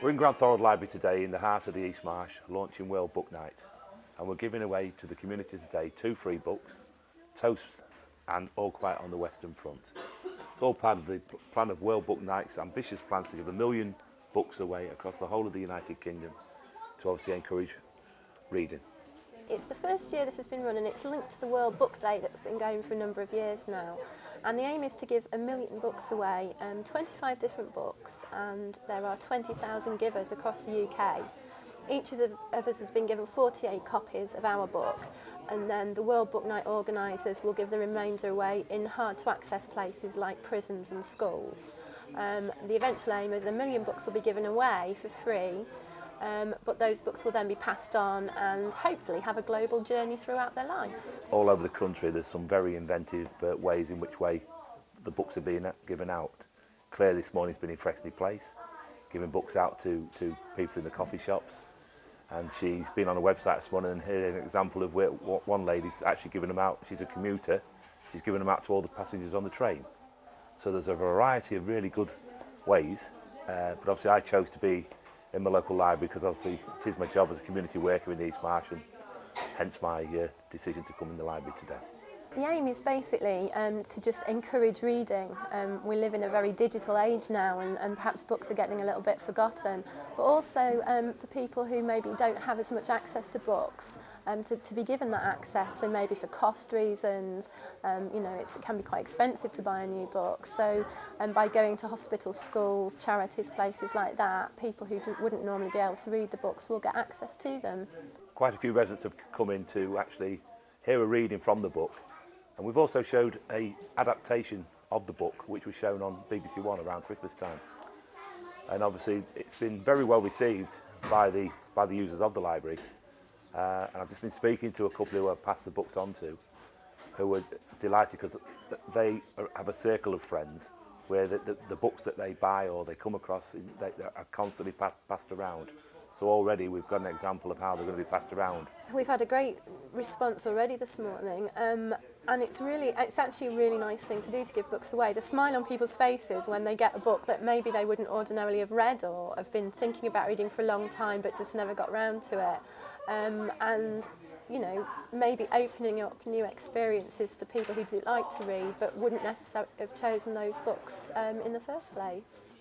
We're in Grant Thorold Library today in the heart of the East Marsh, launching World Book Night, and we're giving away to the community today 2 free books, Toast and All Quiet on the Western Front. It's all part of the plan of World Book Night's ambitious plans to give 1 million books away across the whole of the United Kingdom to obviously encourage reading. It's the first year this has been run, and it's linked to the World Book Day that's been going for a number of years now. And the aim is to give 1 million books away, 25 different books, and there are 20,000 givers across the UK. Each of us has been given 48 copies of our book, and then the World Book Night organisers will give the remainder away in hard-to-access places like prisons and schools. The eventual aim is 1 million books will be given away for free, but those books will then be passed on and hopefully have a global journey throughout their life. All over the country there's some very inventive ways in which way the books are being given out. Claire this morning's been in Freshney Place, giving books out to people in the coffee shops, and she's been on a website this morning and here's an example of where one lady's actually giving them out. She's a commuter, she's giving them out to all the passengers on the train. So there's a variety of really good ways, but obviously I chose to be in my local library because obviously it is my job as a community worker in the East Marsh, and hence my decision to come in the library today. The aim is basically to just encourage reading. We live in a very digital age now, and perhaps books are getting a little bit forgotten, but also for people who maybe don't have as much access to books, to be given that access, so maybe for cost reasons, it can be quite expensive to buy a new book, so by going to hospitals, schools, charities, places like that, people who wouldn't normally be able to read the books will get access to them. Quite a few residents have come in to actually hear a reading from the book. And we've also showed an adaptation of the book, which was shown on BBC One around Christmas time. And obviously it's been very well received by the users of the library. And I've just been speaking to a couple who I've passed the books on to, who were delighted because they have a circle of friends where the books that they buy or they come across, they are constantly passed around. So already we've got an example of how they're going to be passed around. We've had a great response already this morning, and it's actually a really nice thing to do, to give books away. The smile on people's faces when they get a book that maybe they wouldn't ordinarily have read or have been thinking about reading for a long time but just never got round to it. And maybe opening up new experiences to people who do like to read but wouldn't necessarily have chosen those books in the first place.